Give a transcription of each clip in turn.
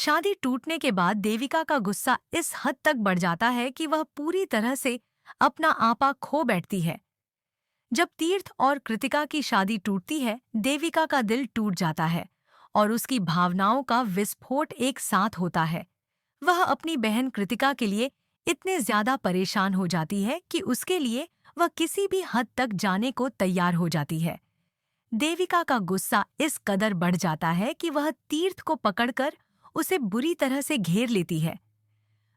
शादी टूटने के बाद देविका का गुस्सा इस हद तक बढ़ जाता है कि वह पूरी तरह से अपना आपा खो बैठती है। जब तीर्थ और कृतिका की शादी टूटती है, देविका का दिल टूट जाता है और उसकी भावनाओं का विस्फोट एक साथ होता है। वह अपनी बहन कृतिका के लिए इतने ज्यादा परेशान हो जाती है कि उसके लिए वह किसी भी हद तक जाने को तैयार हो जाती है। देविका का गुस्सा इस कदर बढ़ जाता है कि वह तीर्थ को पकड़कर उसे बुरी तरह से घेर लेती है।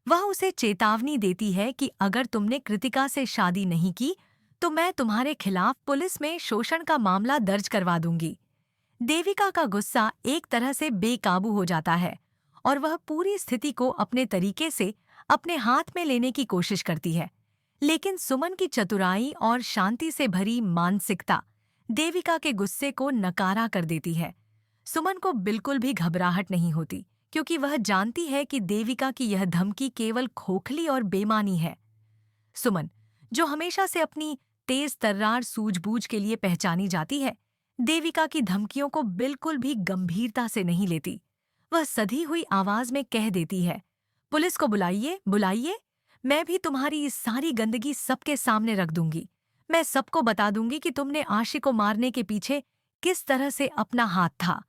वह उसे चेतावनी देती है कि अगर तुमने कृतिका से शादी नहीं की तो मैं तुम्हारे खिलाफ पुलिस में शोषण का मामला दर्ज करवा दूंगी। देविका का गुस्सा एक तरह से बेकाबू हो जाता है और वह पूरी स्थिति को अपने तरीके से अपने हाथ में लेने की कोशिश करती है। लेकिन सुमन की चतुराई और शांति से भरी मानसिकता देविका के गुस्से को नकारा कर देती है। सुमन को बिल्कुल भी घबराहट नहीं होती क्योंकि वह जानती है कि देविका की यह धमकी केवल खोखली और बेमानी है। सुमन, जो हमेशा से अपनी तेज तर्रार सूझबूझ के लिए पहचानी जाती है, देविका की धमकियों को बिल्कुल भी गंभीरता से नहीं लेती। वह सधी हुई आवाज में कह देती है, पुलिस को बुलाइए, बुलाइए। मैं भी तुम्हारी इस सारी गंदगी सबके सामने रख दूंगी। मैं सबको बता दूंगी कि तुमने आशी को मारने के पीछे किस तरह से अपना हाथ था।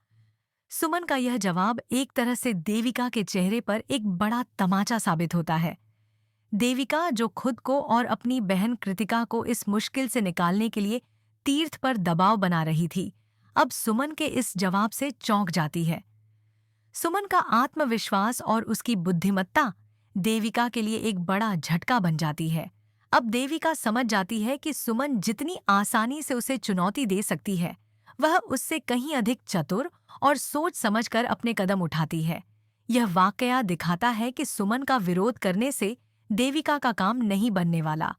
सुमन का यह जवाब एक तरह से देविका के चेहरे पर एक बड़ा तमाचा साबित होता है। देविका, जो खुद को और अपनी बहन कृतिका को इस मुश्किल से निकालने के लिए तीर्थ पर दबाव बना रही थी, अब सुमन के इस जवाब से चौंक जाती है। सुमन का आत्मविश्वास और उसकी बुद्धिमत्ता देविका के लिए एक बड़ा झटका बन जाती है। अब देविका समझ जाती है कि सुमन जितनी आसानी से उसे चुनौती दे सकती है, वह उससे कहीं अधिक चतुर और सोच समझकर अपने कदम उठाती है। यह वाकया दिखाता है कि सुमन का विरोध करने से देविका का काम नहीं बनने वाला।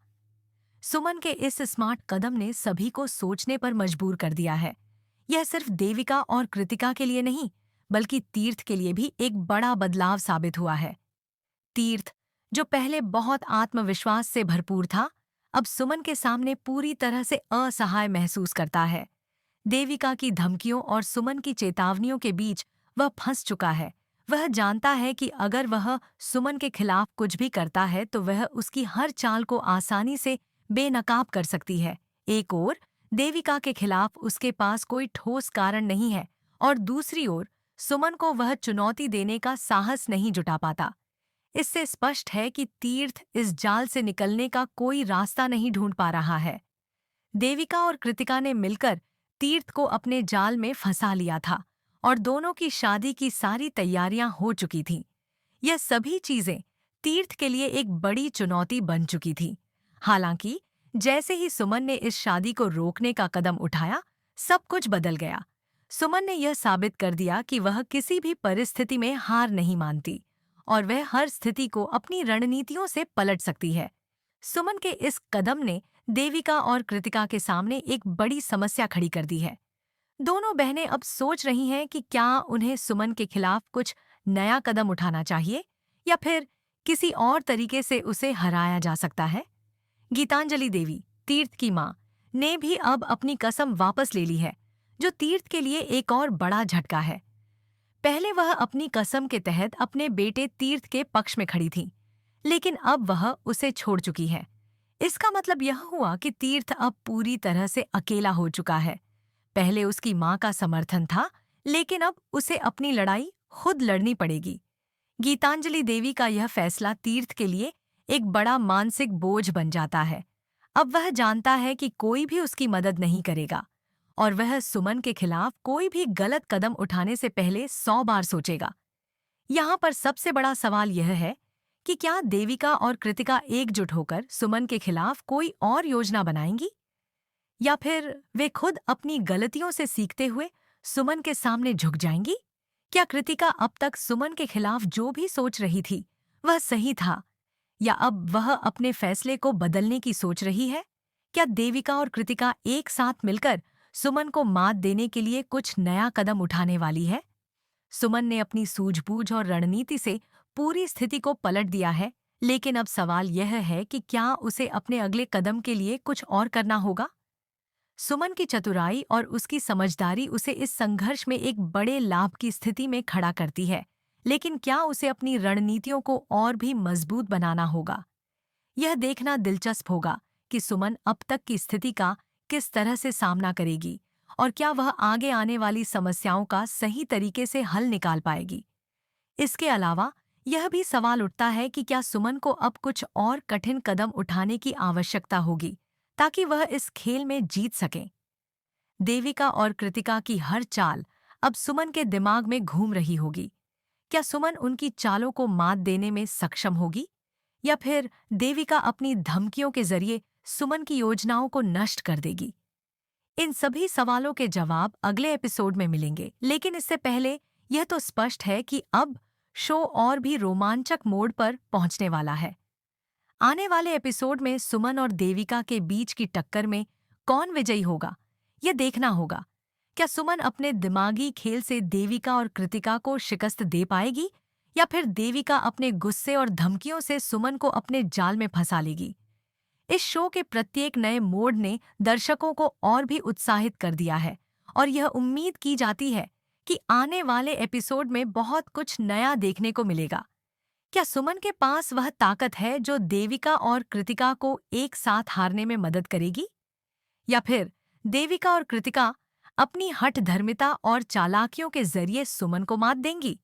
सुमन के इस स्मार्ट कदम ने सभी को सोचने पर मजबूर कर दिया है। यह सिर्फ देविका और कृतिका के लिए नहीं, बल्कि तीर्थ के लिए भी एक बड़ा बदलाव साबित हुआ है। तीर्थ, जो पहले बहुत आत्मविश्वास से भरपूर था, अब सुमन के सामने पूरी तरह से असहाय महसूस करता है। देविका की धमकियों और सुमन की चेतावनियों के बीच वह फंस चुका है। वह जानता है कि अगर वह सुमन के खिलाफ कुछ भी करता है तो वह उसकी हर चाल को आसानी से बेनकाब कर सकती है। एक ओर देविका के खिलाफ उसके पास कोई ठोस कारण नहीं है और दूसरी ओर सुमन को वह चुनौती देने का साहस नहीं जुटा पाता। इससे स्पष्ट है कि तीर्थ इस जाल से निकलने का कोई रास्ता नहीं ढूंढ पा रहा है। देविका और कृतिका ने मिलकर तीर्थ को अपने जाल में फंसा लिया था और दोनों की शादी की सारी तैयारियां हो चुकी थीं। यह सभी चीजें तीर्थ के लिए एक बड़ी चुनौती बन चुकी थी। हालांकि जैसे ही सुमन ने इस शादी को रोकने का कदम उठाया, सब कुछ बदल गया। सुमन ने यह साबित कर दिया कि वह किसी भी परिस्थिति में हार नहीं मानती और वह हर स्थिति को अपनी रणनीतियों से पलट सकती है। सुमन के इस कदम ने देविका और कृतिका के सामने एक बड़ी समस्या खड़ी कर दी है। दोनों बहनें अब सोच रही हैं कि क्या उन्हें सुमन के खिलाफ कुछ नया कदम उठाना चाहिए या फिर किसी और तरीके से उसे हराया जा सकता है। गीतांजलि देवी, तीर्थ की मां, ने भी अब अपनी कसम वापस ले ली है, जो तीर्थ के लिए एक और बड़ा झटका है। पहले वह अपनी कसम के तहत अपने बेटे तीर्थ के पक्ष में खड़ी थी, लेकिन अब वह उसे छोड़ चुकी है। इसका मतलब यह हुआ कि तीर्थ अब पूरी तरह से अकेला हो चुका है। पहले उसकी मां का समर्थन था, लेकिन अब उसे अपनी लड़ाई खुद लड़नी पड़ेगी। गीतांजलि देवी का यह फैसला तीर्थ के लिए एक बड़ा मानसिक बोझ बन जाता है। अब वह जानता है कि कोई भी उसकी मदद नहीं करेगा और वह सुमन के खिलाफ कोई भी गलत कदम उठाने से पहले 100 बार सोचेगा। यहाँ पर सबसे बड़ा सवाल यह है कि क्या देविका और कृतिका एकजुट होकर सुमन के खिलाफ कोई और योजना बनाएंगी, या फिर वे खुद अपनी गलतियों से सीखते हुए सुमन के सामने झुक जाएंगी। क्या कृतिका अब तक सुमन के खिलाफ जो भी सोच रही थी वह सही था, या अब वह अपने फैसले को बदलने की सोच रही है। क्या देविका और कृतिका एक साथ मिलकर सुमन को मात देने के लिए कुछ नया कदम उठाने वाली है। सुमन ने अपनी सूझबूझ और रणनीति से पूरी स्थिति को पलट दिया है, लेकिन अब सवाल यह है कि क्या उसे अपने अगले कदम के लिए कुछ और करना होगा। सुमन की चतुराई और उसकी समझदारी उसे इस संघर्ष में एक बड़े लाभ की स्थिति में खड़ा करती है, लेकिन क्या उसे अपनी रणनीतियों को और भी मजबूत बनाना होगा? यह देखना दिलचस्प होगा कि सुमन अब तक की स्थिति का किस तरह से सामना करेगी और क्या वह आगे आने वाली समस्याओं का सही तरीके से हल निकाल पाएगी। इसके अलावा यह भी सवाल उठता है कि क्या सुमन को अब कुछ और कठिन कदम उठाने की आवश्यकता होगी ताकि वह इस खेल में जीत सके। देविका और कृतिका की हर चाल अब सुमन के दिमाग में घूम रही होगी। क्या सुमन उनकी चालों को मात देने में सक्षम होगी या फिर देविका अपनी धमकियों के जरिए सुमन की योजनाओं को नष्ट कर देगी? इन सभी सवालों के जवाब अगले एपिसोड में मिलेंगे, लेकिन इससे पहले यह तो स्पष्ट है कि अब शो और भी रोमांचक मोड़ पर पहुंचने वाला है। आने वाले एपिसोड में सुमन और देविका के बीच की टक्कर में कौन विजयी होगा, यह देखना होगा। क्या सुमन अपने दिमागी खेल से देविका और कृतिका को शिकस्त दे पाएगी या फिर देविका अपने गुस्से और धमकियों से सुमन को अपने जाल में फंसा लेगी? इस शो के प्रत्येक नए मोड़ ने दर्शकों को और भी उत्साहित कर दिया है और यह उम्मीद की जाती है कि आने वाले एपिसोड में बहुत कुछ नया देखने को मिलेगा। क्या सुमन के पास वह ताकत है जो देविका और कृतिका को एक साथ हारने में मदद करेगी, या फिर देविका और कृतिका अपनी हठधर्मिता और चालाकियों के जरिए सुमन को मात देंगी?